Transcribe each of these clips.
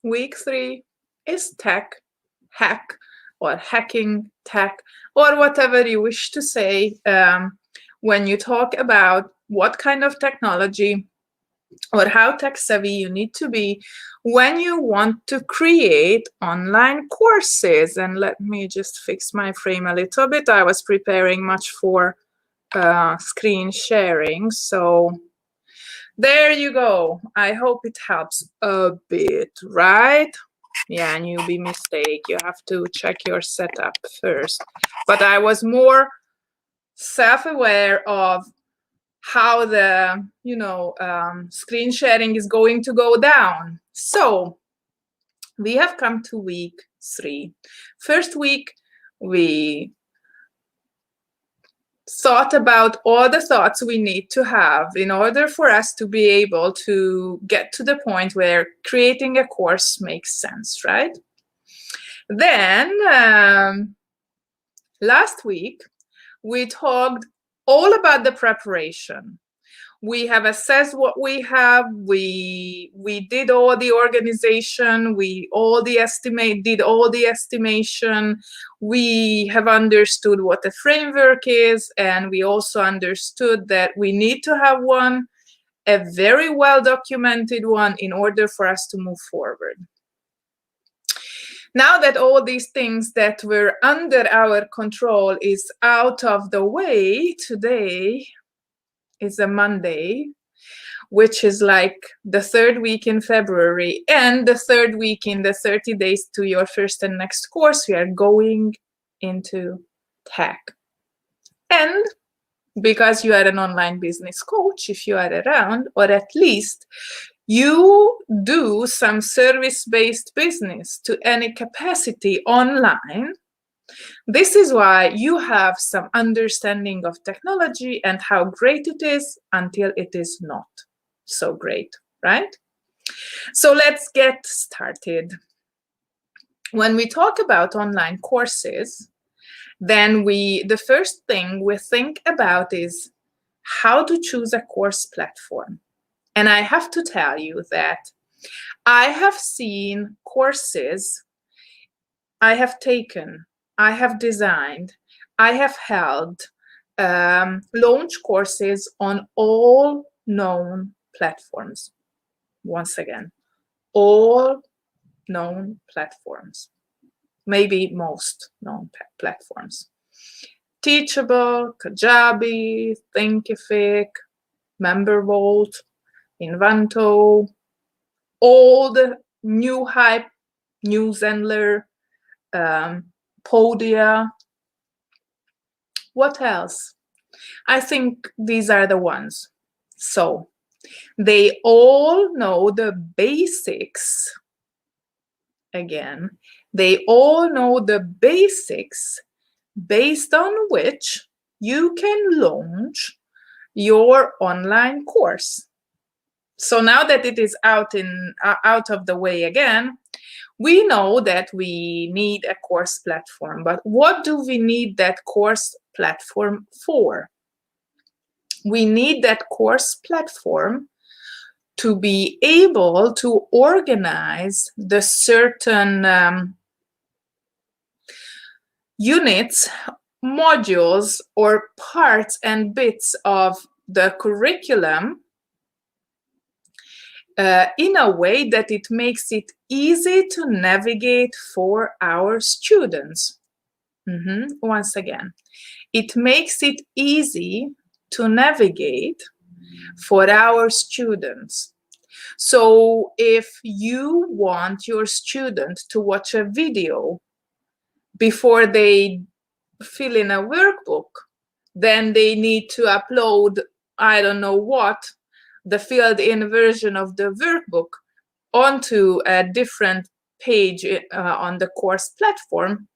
Week 3 is tech, hack, or hacking tech, or whatever you wish to say when you talk about what kind of technology or how tech savvy you need to be when you want to create online courses. And let me just fix my frame a little bit. I was preparing much for screen sharing, so there you go. I hope it helps a bit, right? Yeah, newbie mistake. You have to check your setup first. But I was more self-aware of how the screen sharing is going to go down. So we have come to week 3. First week, we thought about all the thoughts we need to have in order for us to be able to get to the point where creating a course makes sense, right? Then last week, we talked all about the preparation. We have assessed what we have. We did all the organization. Did all the estimation. We have understood what the framework is, and we also understood that we need to have a very well documented one, in order for us to move forward. Now that all these things that were under our control is out of the way, today is a Monday, which is like the 3rd week in February and the 3rd week in the 30 days to your first and next course. We are going into tech. And because you are an online business coach, if you are around, or at least you do some service-based business to any capacity online, this is why you have some understanding of technology and how great it is until it is not so great, right? So let's get started. When we talk about online courses, then the first thing we think about is how to choose a course platform. And I have to tell you that I have seen courses I have taken, I have designed, I have held launch courses on all known platforms. Once again, all known platforms, maybe most known platforms. Teachable, Kajabi, Thinkific, MemberVault, Invanto, all the new hype, Newsendler, Podia. What else? I think these are the ones. So they all know the basics. Again, they all know the basics based on which you can launch your online course. So now that it is out of the way again, we know that we need a course platform, but what do we need that course platform for? We need that course platform to be able to organize the certain units, modules, or parts and bits of the curriculum in a way that it makes it easy to navigate for our students. Once again, it makes it easy to navigate for our students. So if you want your student to watch a video before they fill in a workbook, then they need to upload, I don't know what, the filled-in version of the workbook onto a different page on the course platform,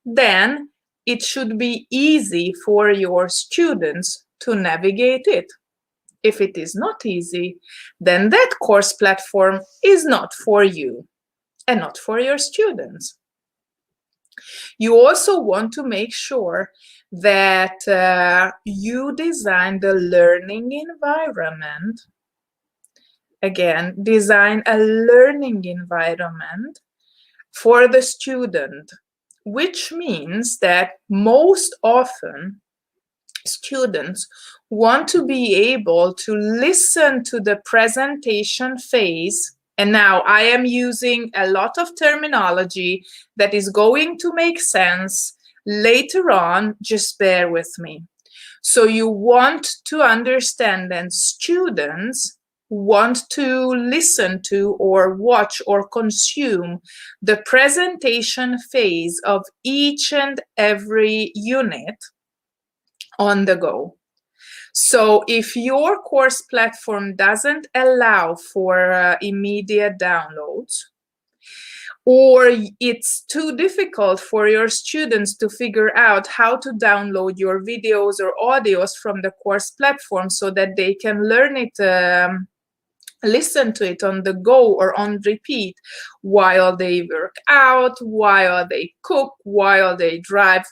then it should be easy for your students to navigate it. If it is not easy, then that course platform is not for you and not for your students. You also want to make sure that you design the learning environment again, design a learning environment for the student, which means that most often students want to be able to listen to the presentation phase. And now I am using a lot of terminology that is going to make sense later on, just bear with me. So you want to understand, and students want to listen to or watch or consume the presentation phase of each and every unit on the go. So if your course platform doesn't allow for immediate downloads, or it's too difficult for your students to figure out how to download your videos or audios from the course platform so that they can learn it, listen to it on the go or on repeat while they work out, while they cook, while they drive,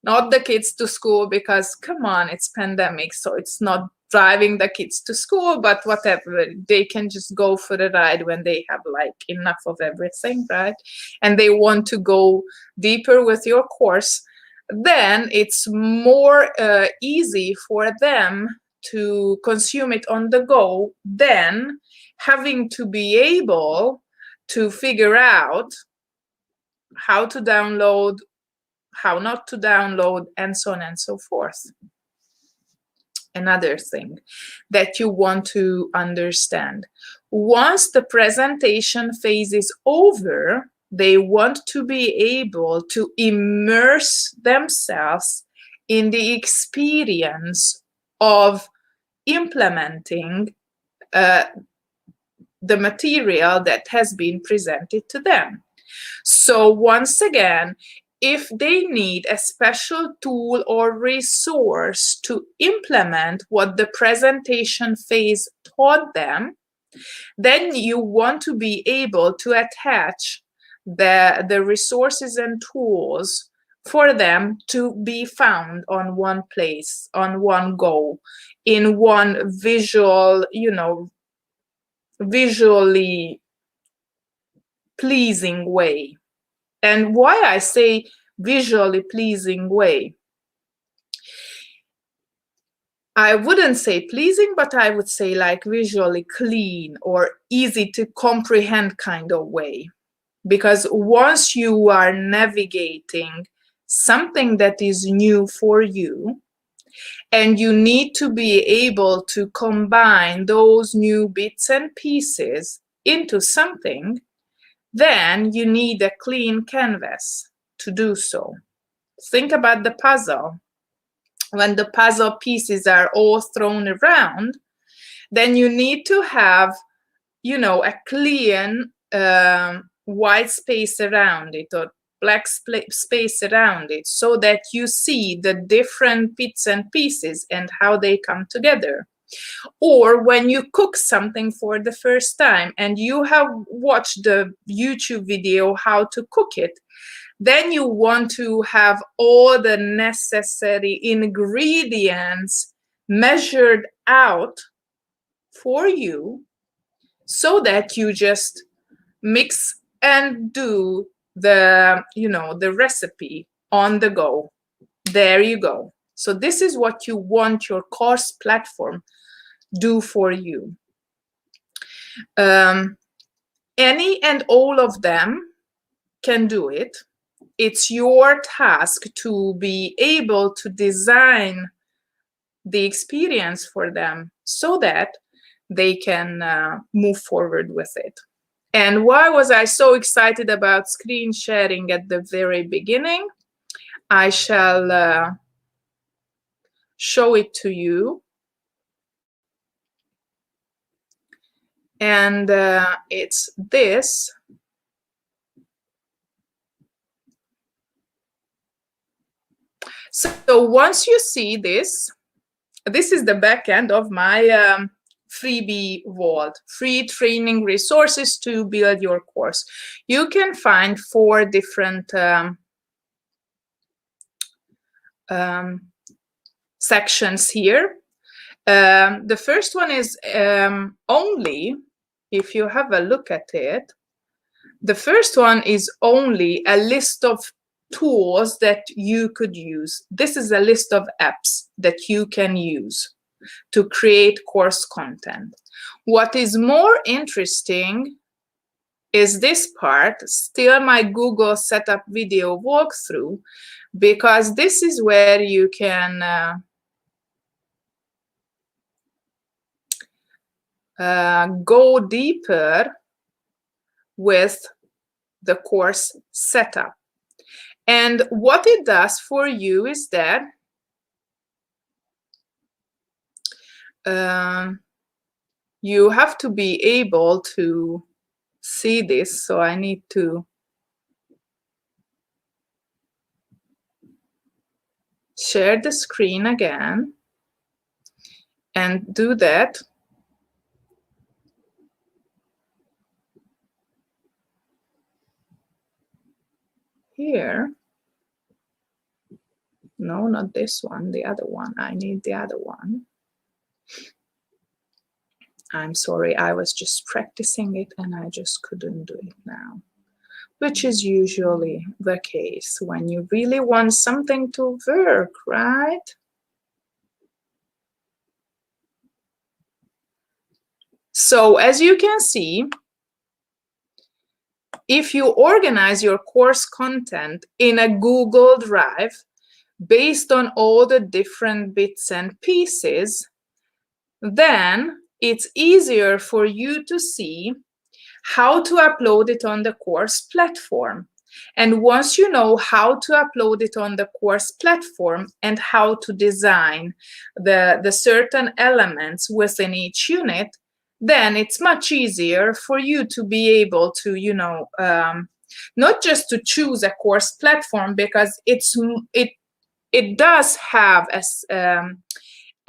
not the kids to school, because come on, it's pandemic, so it's not driving the kids to school, but whatever, they can just go for the ride when they have like enough of everything, right? And they want to go deeper with your course, then it's more easy for them to consume it on the go than having to be able to figure out how to download, how not to download, and so on and so forth. Another thing that you want to understand, once the presentation phase is over, they want to be able to immerse themselves in the experience of implementing the material that has been presented to them. So once again, if they need a special tool or resource to implement what the presentation phase taught them, then you want to be able to attach the resources and tools for them to be found on one place, on one go, in one visual, visually pleasing way. And why I say visually pleasing way, I wouldn't say pleasing, but I would say like visually clean or easy to comprehend kind of way. Because once you are navigating something that is new for you, and you need to be able to combine those new bits and pieces into something, then you need a clean canvas to do so. Think about the puzzle. When the puzzle pieces are all thrown around, then you need to have, a clean white space around it, or black space around it, so that you see the different bits and pieces and how they come together. Or when you cook something for the first time and you have watched the YouTube video how to cook it, then you want to have all the necessary ingredients measured out for you, so that you just mix and do the recipe on the go. There you go. So this is what you want your course platform do for you. Any and all of them can do it. It's your task to be able to design the experience for them so that they can move forward with it. And why was I so excited about screen sharing at the very beginning? I shall show it to you. And it's this. So once you see this is the back end of my freebie vault, free training resources to build your course. You can find 4 different sections here. The first one is only if you have a look at it, the first one is only a list of tools that you could use. This is a list of apps that you can use to create course content. What is more interesting is this part, still my Google setup video walkthrough, because this is where you can go deeper with the course setup. And what it does for you is that you have to be able to see this. So I need to share the screen again and do that. Here. No, not this one, the other one. I need the other one. I'm sorry, I was just practicing it and I just couldn't do it now, which is usually the case when you really want something to work, right? So as you can see, if you organize your course content in a Google Drive based on all the different bits and pieces, then it's easier for you to see how to upload it on the course platform. And once you know how to upload it on the course platform and how to design the certain elements within each unit, then it's much easier for you to be able to, you know, not just to choose a course platform, because it does have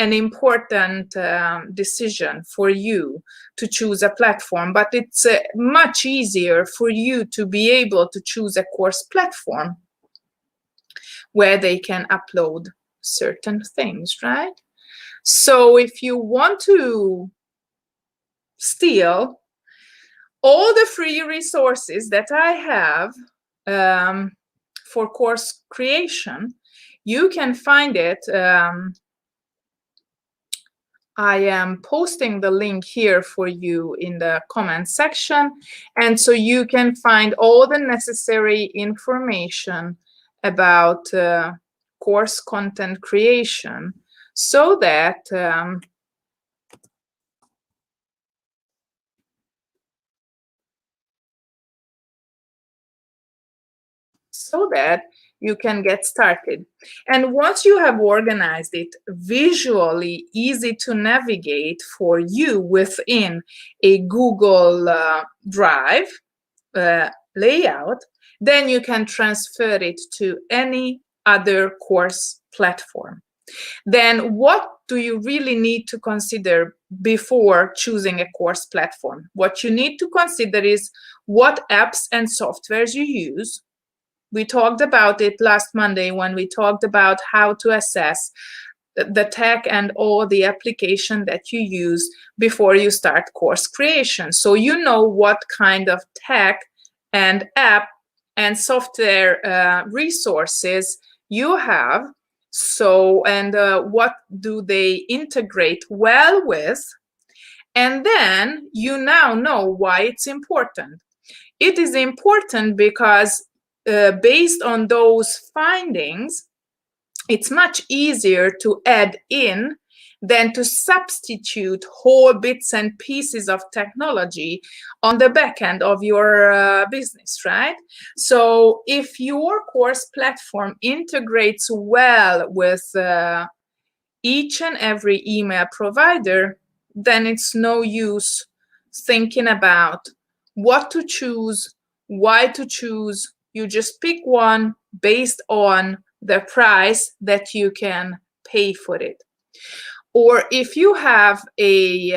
an important decision for you to choose a platform, but it's much easier for you to be able to choose a course platform where they can upload certain things, right? So if you want to steal all the free resources that I have for course creation, you can find it. I am posting the link here for you in the comment section. And so you can find all the necessary information about course content creation so that you can get started. And once you have organized it visually easy to navigate for you within a Google Drive layout, then you can transfer it to any other course platform. Then what do you really need to consider before choosing a course platform? What you need to consider is what apps and softwares you use. We talked about it last Monday when we talked about how to assess the tech and all the application that you use before you start course creation. So you know what kind of tech and app and software resources you have. So, and what do they integrate well with? And then you now know why it's important. It is important because based on those findings, it's much easier to add in than to substitute whole bits and pieces of technology on the back end of your business, right? So if your course platform integrates well with each and every email provider, then it's no use thinking about what to choose, why to choose. You just pick one based on the price that you can pay for it. Or if you have a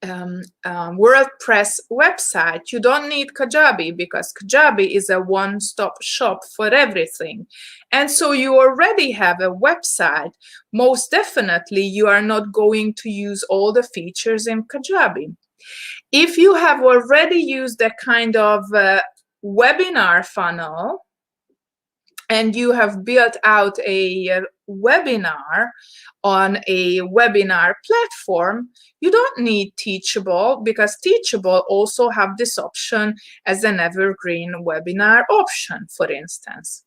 WordPress website, you don't need Kajabi, because Kajabi is a one-stop shop for everything. And so you already have a website. Most definitely, you are not going to use all the features in Kajabi. If you have already used a kind of webinar funnel, and you have built out a webinar on a webinar platform, you don't need Teachable, because Teachable also have this option as an evergreen webinar option, for instance.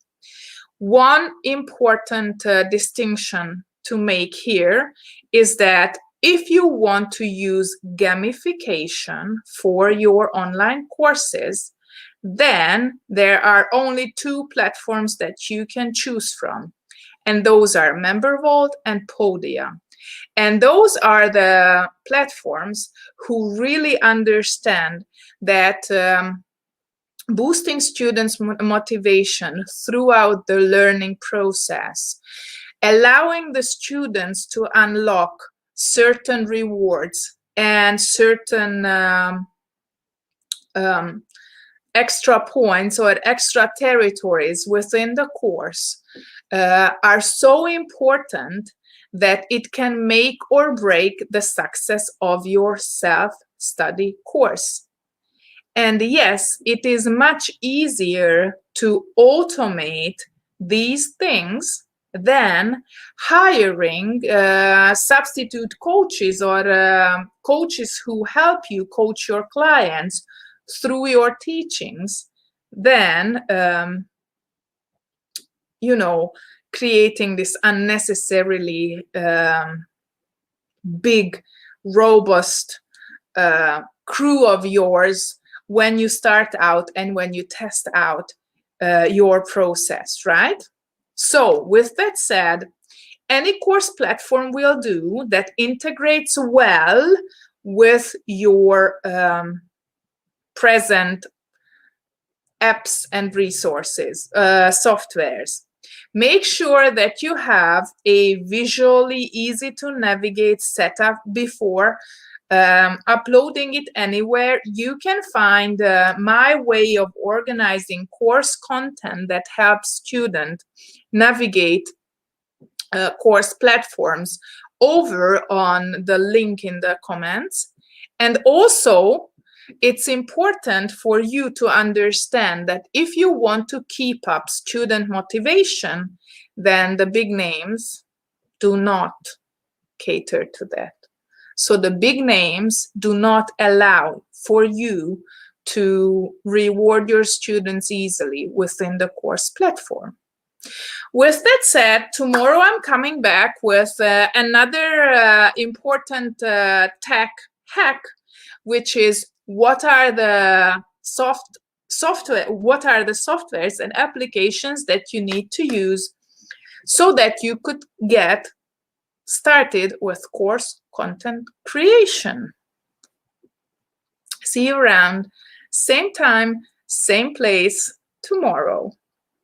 One important distinction to make here is that if you want to use gamification for your online courses, then there are only two platforms that you can choose from, and those are MemberVault and Podia. And those are the platforms who really understand that boosting students' motivation throughout the learning process, allowing the students to unlock certain rewards and certain extra points or extra territories within the course are so important that it can make or break the success of your self-study course. And yes, it is much easier to automate these things than hiring substitute coaches or coaches who help you coach your clients through your teachings, than creating this unnecessarily big, robust crew of yours when you start out and when you test out your process, right? So with that said, any course platform will do that integrates well with your present apps and resources, softwares. Make sure that you have a visually easy to navigate setup before uploading it anywhere. You can find my way of organizing course content that helps students navigate course platforms over on the link in the comments. And also, it's important for you to understand that if you want to keep up student motivation, then the big names do not cater to that. So the big names do not allow for you to reward your students easily within the course platform. With that said, tomorrow I'm coming back with another important tech hack, which is what are the softwares and applications that you need to use so that you could get started with course content creation. See you around, same time, same place tomorrow.